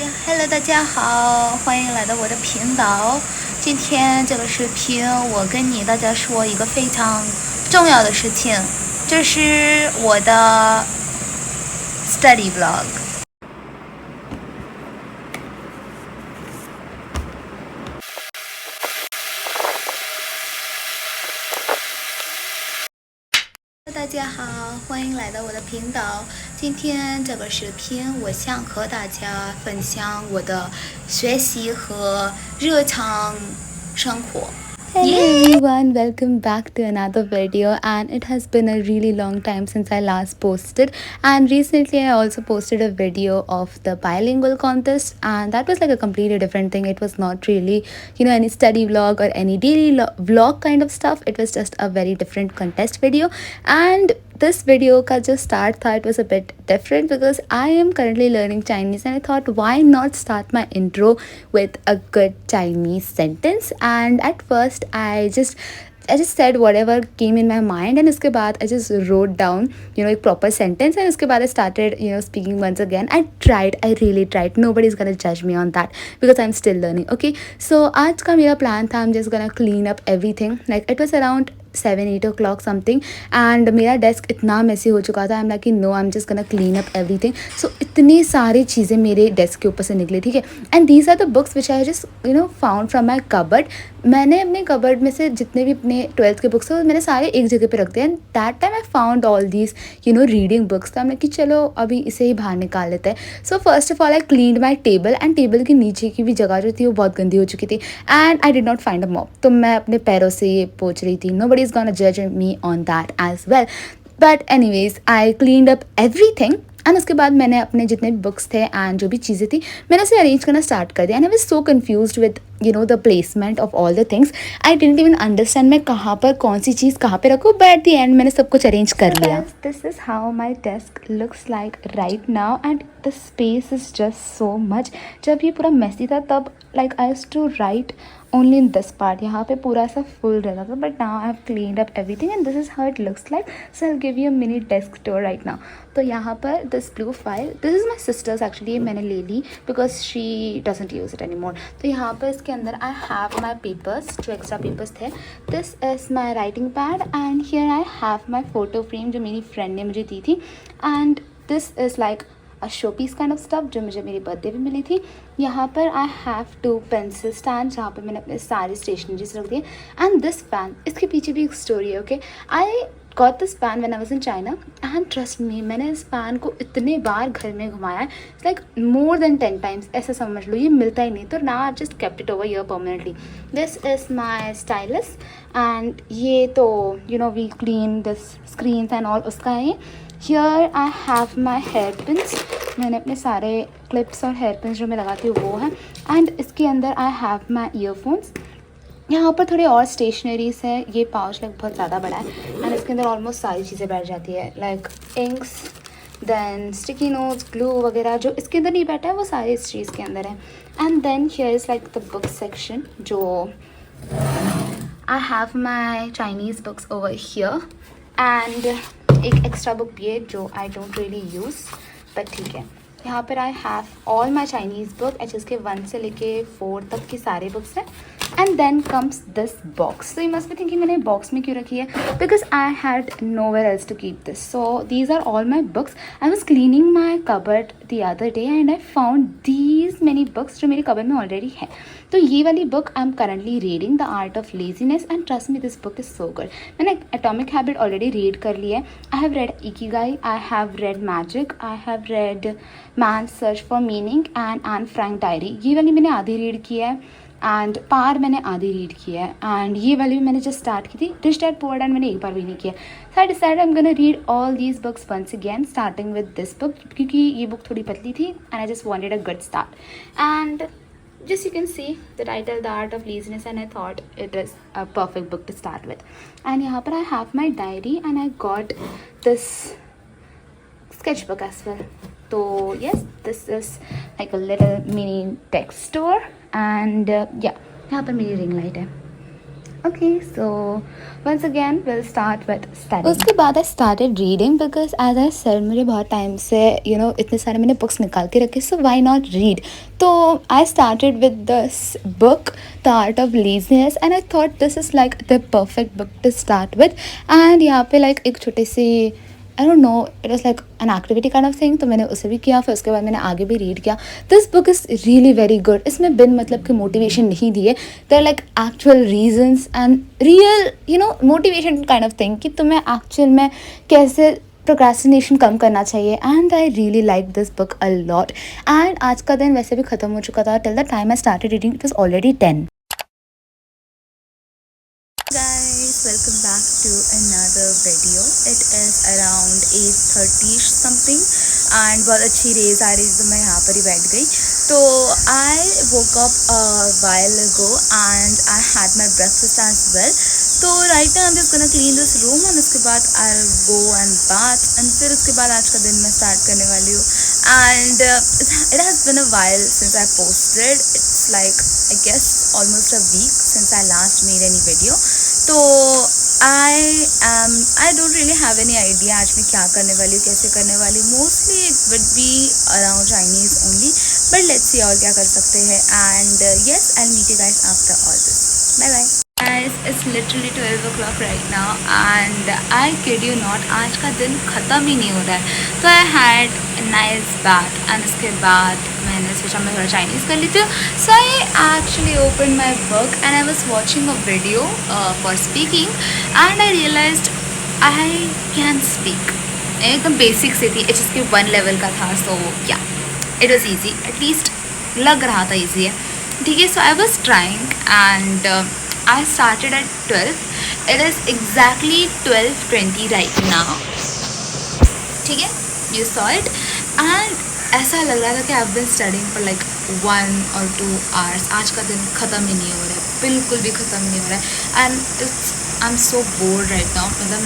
Hello，大家好，欢迎来到我的频道。今天这个视频，我跟大家说一个非常重要的事情，这是我的 study vlog。大家好，欢迎来到我的频道。今天这个视频，我想和大家分享我的学习和日常生活。Hello everyone, welcome back to another video, and it has been a really long time since I last posted, and recently I also posted a video of the bilingual contest, and that was like a completely different thing. It was not really any study vlog or any daily vlog kind of stuff. It was just a very different contest video, and this video ka jo start tha, it was a bit different because I am currently learning Chinese, and I thought why not start my intro with a good Chinese sentence. And at first I just said whatever came in my mind, and uske baad I just wrote down a proper sentence, and uske baad I started speaking once again. I really tried. Nobody's gonna judge me on that because I'm still learning. Okay, so aaj ka mera plan tha, I'm just gonna clean up everything. Like it was around 7-8 o'clock something, and मेरा desk इतना messy हो चुका था. I am like no, I am just gonna clean up everything. So इतनी सारी चीज़ें मेरे desk के ऊपर से निकली, ठीक है. And these are the books which I just found from my cupboard. मैंने अपने कबर्ड में से जितने भी अपने 12th के बुक्स थे मैंने सारे एक जगह पे रख दिए. And that time I found all these reading books. तो हमने कि चलो अभी इसे ही बाहर निकाल लेते हैं. So first of all I cleaned my table, and table के नीचे की भी जगह जो थी वो बहुत गंदी हो चुकी थी. And I did not find a mop. तो मैं अपने पैरों से ये पोंछ रही थी. नो बडी इज़ गोना जज me on that as well. But anyways I cleaned up everything. And उसके बाद मैंने अपने जितने भी बुक्स थे एंड जो भी चीज़ें थी मैंने उसे अरेंज करना स्टार्ट कर दिया. And I was so confused with the placement of all the things. I didn't even understand मैं कहाँ पर कौन सी चीज़ कहाँ पे रखूँ. बट एट द एंड मैंने सब कुछ अरेंज कर लिया. This is how my desk looks like right now, and the space is just so much. जब ये पूरा मेसी था तब like I used to write only in this part. यहाँ पे पूरा सा फुल रहता था. But now I have cleaned up everything, and this is how it looks like. So I will give you a mini desk tour right now. तो यहाँ पर this blue file, this is my sister's actually. ये मैंने ले ली because she doesn't use it any more. तो यहाँ पर इसके अंदर आई हैव माई पेपर्स, जो एक्स्ट्रा पेपर्स थे. This is my writing pad, and here I have my photo frame जो मेरी फ्रेंड ने मुझे दी थी. And this is like a show piece kind of stuff जो मुझे मेरी बर्थडे पे मिली थी. यहाँ पर आई हैव 2 पेंसिल स्टैंड जहाँ पे मैंने अपने सारी स्टेशनरीज रख दिए. एंड दिस पैन, इसके पीछे भी एक स्टोरी है. Okay, I got this pan when I was in China, and trust मी मैंने इस पैन को इतने बार घर में घुमाया है. It's like more than 10 times, ऐसा समझ लो. ये मिलता ही नहीं. तो now I just kept it over here permanently. This is my stylus, and ये तो we clean this screens and all, उसका है. Here I have my hair pins. मैंने अपने सारे क्लिप्स और हेयर पिन्स जो मैं लगाती हूँ वो है. एंड इसके अंदर आई हैव माई ईयरफोन्स. यहाँ पर थोड़े और स्टेशनरीज है. ये पाउच लाइक बहुत ज़्यादा बड़ा है, एंड इसके अंदर ऑलमोस्ट सारी चीज़ें बैठ जाती है. Like inks, then sticky notes, glue वगैरह. जो इसके अंदर नहीं बैठा है वो सारे इस चीज़ के अंदर है. And then here is like the book section. जो I have my Chinese books over here, and एक एक्स्ट्रा बुक भी है जो I don't really use, but ठीक है. यहाँ पर I have all my Chinese book, H S K 1 से लेके 4 तक की सारे बुक्स हैं. And then comes this box. So you must be thinking मैंने बॉक्स में क्यों रखी है, because I had nowhere else to keep this. So these are all my books. I was cleaning my cupboard the other day, and I found these many books जो मेरे cupboard में already है. तो ये वाली book I am currently reading, the art of laziness, and trust me this book is so good. मैंने atomic habit already read कर लिया है. I have read Ikigai, I have read magic, I have read Man's search for meaning, and Anne Frank diary. ये वाली मैंने आधी read किया है, एंड पार मैंने आधी रीड किया है. एंड ये वाली भी मैंने जस्ट स्टार्ट की थी. रिच डैड पुअर डैड मैंने एक बार भी नहीं किया. So I decided I am gonna read all these books once again, starting with this book, क्योंकि ये बुक थोड़ी पतली थी and I just wanted a good start. And just you can see the title, The Art of Laziness, and I thought it is a perfect book to start with. And यहाँ पर I have my diary, and I got this sketchbook as well. So yes, this is like a little mini text store, and yeah, यहाँ पर मेरी ring light है. Okay, so once again we'll start with studying. उसके बाद I started reading because as I said मुझे बहुत time से इतने सारे मैंने बुक्स निकाल के रखे, so why not read. तो I started with this book, The Art of Laziness, and I thought this is like the perfect book to start with. And यहाँ पे like एक छोटी सी I don't know, it was like an activity kind of thing, तो मैंने उसे भी किया, फिर उसके बाद मैंने आगे भी रीड किया. This book is really very good. इसमें बिन मतलब कि मोटिवेशन नहीं दिए, there like actual reasons and real motivation kind of thing कि तुम्हें एक्चुअल में कैसे प्रोक्रेस्टिनेशन कम करना चाहिए. And I really like this book a lot. And आज का दिन वैसे भी ख़त्म हो चुका था. Till the time I started reading it was already 10. Guys, welcome back to another video. It is around 8:30 something and बहुत अच्छी रेज आ रही थी तो मैं यहाँ पर ही बैठ गई. तो I woke up a while ago and I had my breakfast as well. तो right now I'm just gonna clean this room and उसके बाद I'll go and bath and फिर उसके बाद आज का दिन मैं start करने वाली हूँ. And it has been a while since I posted. It's like I guess almost a week since I last made any video. तो I don't really have any idea आज मैं क्या करने वाली हूँ, कैसे करने वाली हूँ. Mostly it would be around Chinese only, but let's see और क्या कर सकते हैं. And yes, I will meet you guys after all this. Bye bye. Guys, it's literally 12 o'clock right now and I kid you not, आज का दिन ख़त्म ही नहीं हो रहा है. तो I had a nice bath and उसके बाद मैंने सोचा मैं थोड़ा चाइनीज़ कर लेती हूँ. So I actually opened my book and I was watching a video for speaking and I realized I can speak. एकदम बेसिक से थी, HSK 1 लेवल का था. So yeah, it was easy, at least लग रहा था easy है. ठीक है, so I was trying and I started at 12. It is exactly 12:20 right now. ठीक है, you saw it and ऐसा लग रहा था कि I've been studying for like 1 or 2 hours. आज का दिन ख़त्म ही नहीं हो रहा है, बिल्कुल भी ख़त्म नहीं हो रहा है. And I'm so bored right now. मतलब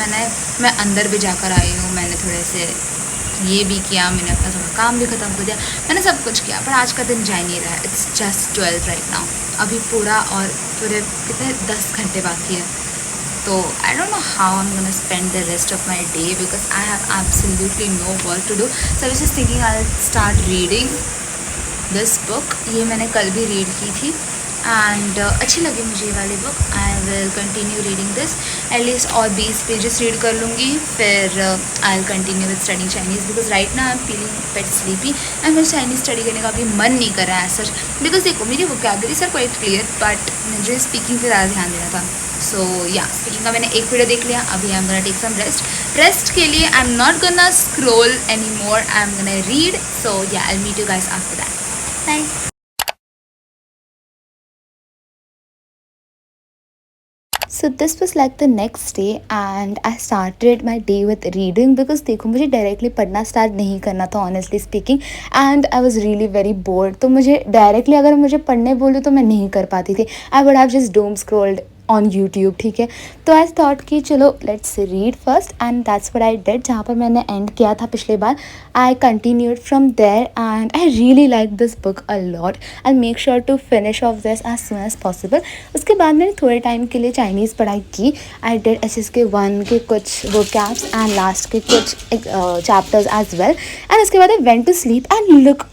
मैं अंदर भी जाकर आई हूँ, मैंने थोड़े से ये भी किया, मैंने अपना थोड़ा काम भी ख़त्म कर दिया, मैंने सब कुछ किया, पर आज का दिन जा ही नहीं रहा है. It's just 12 right now. अभी पूरा और पूरे कितने 10 घंटे बाकी है. तो I don't know how I am gonna spend the rest of my day because I have absolutely no work to do. So I was just thinking I will start reading this book. ये मैंने कल भी read की थी and अच्छी लगी मुझे ये वाली book. I will continue reading this. At least और 20 पेजेस रीड कर लूँगी, फिर I will continue with studying Chinese because right now I am feeling pet sleepy and मेरे चाइनीज़ स्टडी करने का भी मन नहीं कर रहा है सच. बिकॉज देखो मेरी vocabularies are quite clear but मुझे स्पीकिंग पे ज़्यादा ध्यान देना था. सो या स्पीकिंग का मैंने एक वीडियो देख लिया. अभी I am gonna take some rest के लिए I am not gonna scroll any more, I am gonna read. So yeah I will meet you guys after that. Bye. So this was like the next day and I started my day with reading because देखो मुझे directly पढ़ना start नहीं करना था honestly speaking and I was really very bored. तो मुझे directly अगर मुझे पढ़ने बोलूँ तो मैं नहीं कर पाती थी. I would have just doom scrolled on YouTube. ठीक है, तो आई थॉट कि चलो let's read first and that's what I did. जहाँ पर मैंने एंड किया था पिछले बार, I continued from there and I really like this book a lot. I make sure to finish off this as soon as possible. उसके बाद मैंने थोड़े टाइम के लिए चाइनीज़ पढ़ाई की. आई डिड HSK 1 के कुछ वोकैब्स एंड लास्ट के कुछ चैप्टर्स एज वेल. एंड उसके बाद I went to sleep and look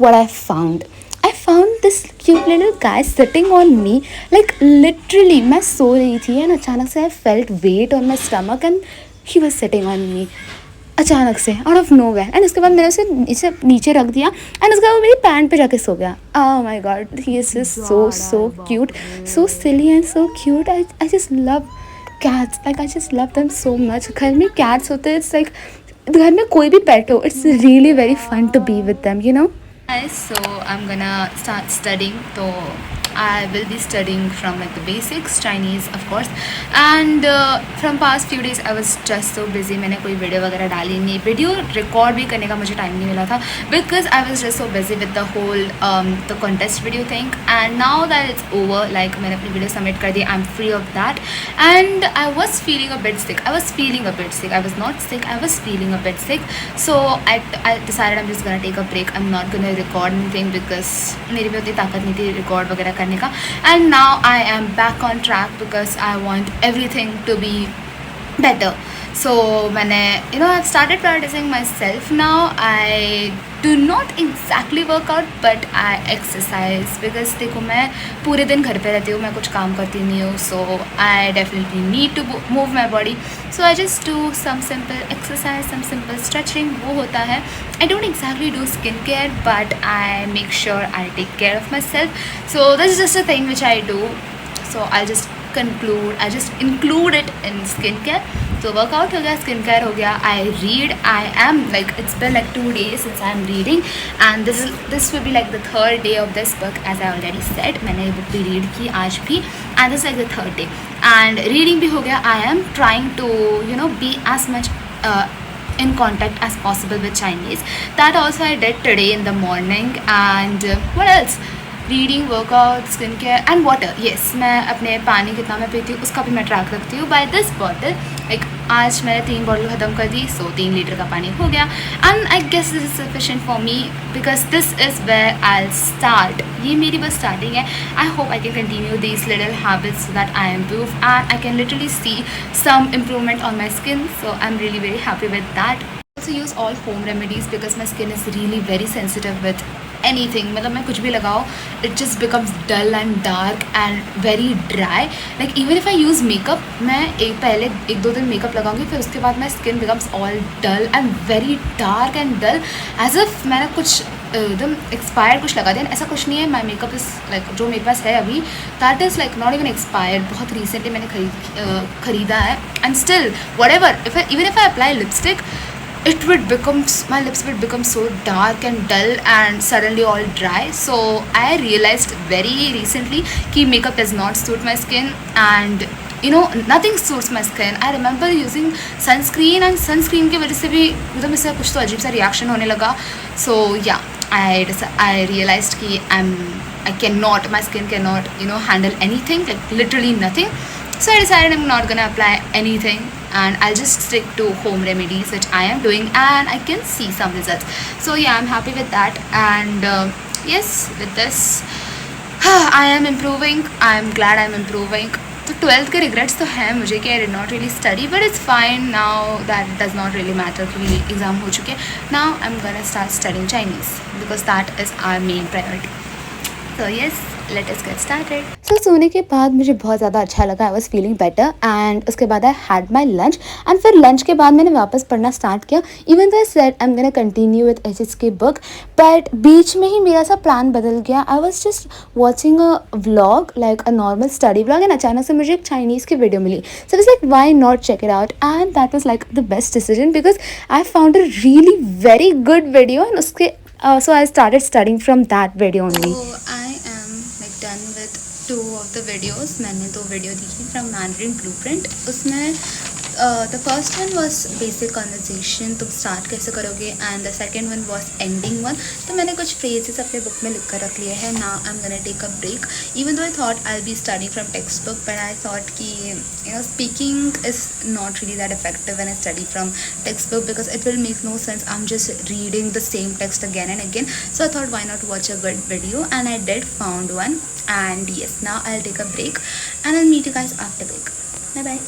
what I found. I found this cute little guy sitting on me, like literally मैं सो रही थी and अचानक से I felt weight on my stomach and he was sitting on me अचानक से out of nowhere. and उसके बाद मैंने उसे नीचे रख दिया and उसके बाद वो मेरी पैंट पे जाके सो गया. oh my god, he is just so cute, so silly and so cute. I just love cats, like I just love them so much. घर में cats होते हैं, it's like घर में कोई भी pet हो, it's really very fun to be with them, you know. So I'm gonna start studying. So I will be studying from like the basics, Chinese of course. And from past few days I was just so busy. मैंने कोई video वगैरह डाली नहीं, video record भी करने का मुझे time नहीं मिला था because I was just so busy with the whole the contest video thing. And now that it's over, like मैंने अपनी वीडियो सबमिट कर दी, I'm free of that. And I was feeling a bit sick. I was not sick, I was feeling a bit sick. So I decided I'm just gonna take a break. I'm not gonna record anything because मेरी भी उतनी ताकत नहीं थी record वगैरह करने करने का. And now I am back on track because I want everything to be better. So मैंने I've started prioritizing myself now. I do not exactly work out but I exercise because देखो मैं पूरे दिन घर पे रहती हूँ, मैं कुछ काम करती नहीं हूँ, so I definitely need to move my body. So I just do some simple exercise, some simple stretching, वो होता है. I don't exactly do skincare but I make sure I take care of myself. So this is just a thing which I do. So I just include it in skincare. So workout हो गया, skincare हो गया. I read. I am like, it's been like 2 days since I am reading and this will be like the 3rd day of this book as I already said. मैंने ये book भी read की आज भी and this is like the 3rd day and reading भी हो गया. I am trying to be as much in contact as possible with Chinese. That also I did today in the morning. And what else? Reading, workout, skin care and water. Yes, मैं अपने पानी कितना मैं पीती हूँ उसका भी मैं ट्रैक रखती हूँ बाय दिस बॉटल. लाइक आज मैंने 3 बॉटल ख़त्म कर दी, सो 3 लीटर का पानी हो गया. And I guess this is sufficient for me because this is where I start. ये मेरी बस स्टार्टिंग है. I hope I can continue these little habits so that I improve and I can literally see some improvement on my skin. So I am really very happy with that. Also use all home remedies because my skin is really very sensitive with anything. मतलब मैं कुछ भी लगाओ it just becomes dull and dark and very dry. Like even if I use makeup, मैं पहले 1-2 दिन makeup लगाऊंगी, फिर उसके बाद my skin becomes all dull and very dark and dull as if मैंने कुछ एकदम expired कुछ लगा दिया. ऐसा कुछ नहीं है. My makeup is like जो मेरे पास है अभी that is like not even expired. बहुत recently मैंने खरीदा है and still whatever even if I apply lipstick, my lips would become so dark and dull and suddenly all dry. So I realized very recently कि makeup does not suit my skin and nothing suits my skin. I remember using sunscreen and sunscreen की वजह से भी एकदम इससे कुछ तो अजीब सा reaction होने लगा. So yeah, I realized कि my skin cannot handle anything, like literally nothing. So I decided I'm not gonna apply anything and I'll just stick to home remedies which I am doing and I can see some results. So yeah, I'm happy with that and yes, with this I am improving. I'm glad I'm improving. तो 12th के regrets तो हैं मुझे कि I did not really study but it's fine now. That does not really matter क्योंकि exam हो चुके. Now I'm gonna start studying Chinese because that is our main priority. So yes, let us get started. So सोने के बाद मुझे बहुत ज़्यादा अच्छा लगा. I was feeling better and उसके बाद I had my lunch and फिर lunch के बाद मैंने वापस पढ़ना स्टार्ट किया. Even though I said I'm gonna continue with HSK book, but बीच में ही मेरा सा प्लान बदल गया. I was just watching a vlog, like a normal study vlog, and अचानक से मुझे एक चाइनीज़ की वीडियो मिली. So I was like, why not check it out? And that was like the best decision because I found a really very good video and उसके so I started studying from that video only. So I am like done with 2 of the videos. मैंने 2 video देखी from Mandarin Blueprint. उसमें the first one was basic conversation, तुम start कैसे करोगे, and the second one was ending one. तो मैंने कुछ phrases अपने book में लिख कर रख लिए हैं. Now I'm gonna take a break. Even though I thought I'll be studying from textbook, but I thought कि speaking is not really that effective when I study from textbook because it will make no sense. I'm just reading the same text again and again. So I thought why not watch a good video, and I did found one. And yes, now I'll take a break and I'll meet you guys after break. Bye bye.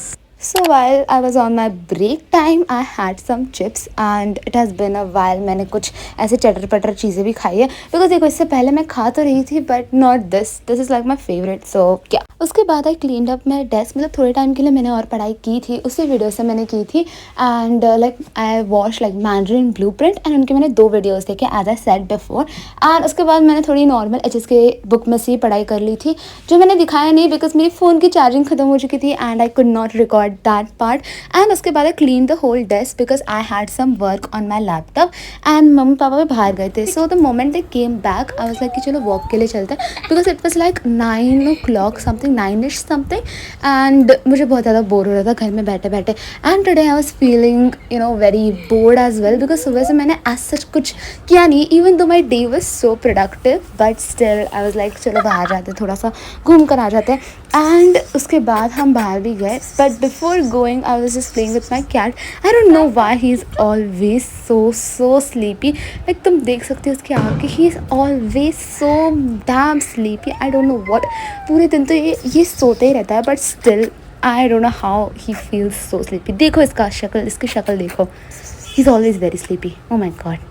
So while I was on my break time, I had some chips and it has been a while. मैंने कुछ ऐसे चटर पटर चीज़ें भी खाई है because देखो इससे पहले मैं खा तो रही थी but not this. This is like my favorite. So क्या उसके बाद I cleaned up my desk. मतलब थोड़े टाइम के लिए मैंने और पढ़ाई की थी, उसी वीडियो से मैंने की थी and like I watched like Mandarin Blueprint and उनके मैंने 2 वीडियोस देखे as I said before. And उसके बाद मैंने थोड़ी नॉर्मल HSK बुक में से पढ़ाई कर ली थी जो मैंने दिखाया नहीं because मेरी फ़ोन की चार्जिंग ख़त्म हो चुकी थी and I could not record that part. And उसके बाद I cleaned the whole desk because I had some work on my laptop and mummy papa भी बाहर गए थे. So the moment they came back I was like कि चलो walk के लिए चलते हैं because it was like 9 o'clock something, 9ish something and मुझे बहुत ज़्यादा बोर हो रहा था घर में बैठे बैठे. And today I was feeling very bored as well because सुबह से मैंने as such कुछ किया नहीं. Even though my day was so productive but still I was like चलो बाहर जाते, थोड़ा सा घूम कर आ जाते हैं. And उसके बाद हम बाहर भी गए but before going I was just playing with my cat. I don't know why he is always so sleepy. Like तुम देख सकते हो उसकी आँखें, he is always so damn sleepy. I don't know what, पूरे दिन तो ये सोते ही रहता है, but still I don't know how he feels so sleepy. देखो इसकी शक्ल देखो, he's always very sleepy. Oh my god.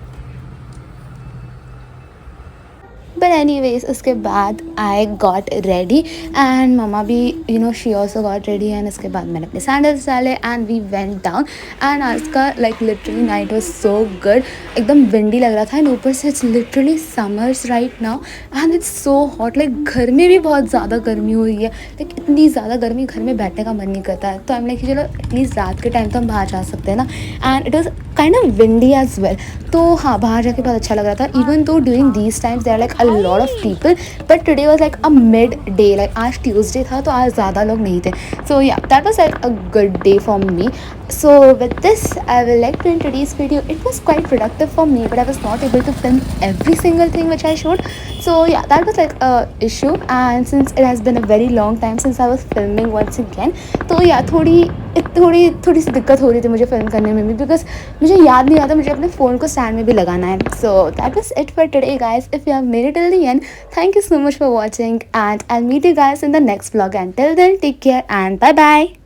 But anyways उसके बाद I got ready and mama भी she also got ready and उसके बाद मैंने अपने सैंडल्स डाले and we went down. And आज का like literally night was so good. एकदम विंडी लग रहा था एंड ऊपर से it's literally summers right now and it's so hot. Like घर में भी बहुत ज़्यादा गर्मी हुई है. लाइक इतनी ज़्यादा गर्मी, घर में बैठने का मन नहीं करता है. तो हम लाइक चलो एटलीस्ट रात के टाइम तो हम बाहर जा सकते हैं ना. And it was kind of windy as well. तो हाँ, बाहर जाके बहुत अच्छा लग रहा था. Even though during these times there like a lot of people, but today was like a mid-day. Like आज Tuesday था तो आज ज़्यादा लोग नहीं थे. So yeah, that was like a good day for me. So with this I will like to end today's video. It was quite productive for me, but I was not able to film every single thing which I showed. So yeah, that was like a issue, and since it has been a very long time since I was filming once again, तो yeah थोड़ी सी दिक्कत हो रही थी मुझे film करने में भी, बिकॉज मुझे याद नहीं आता मुझे अपने फ़ोन को स्टैंड में भी लगाना है. So that was it for today guys. If you have made it till the end, thank you so much for watching, and I'll meet you guys in the next vlog. Until then, take care and bye bye.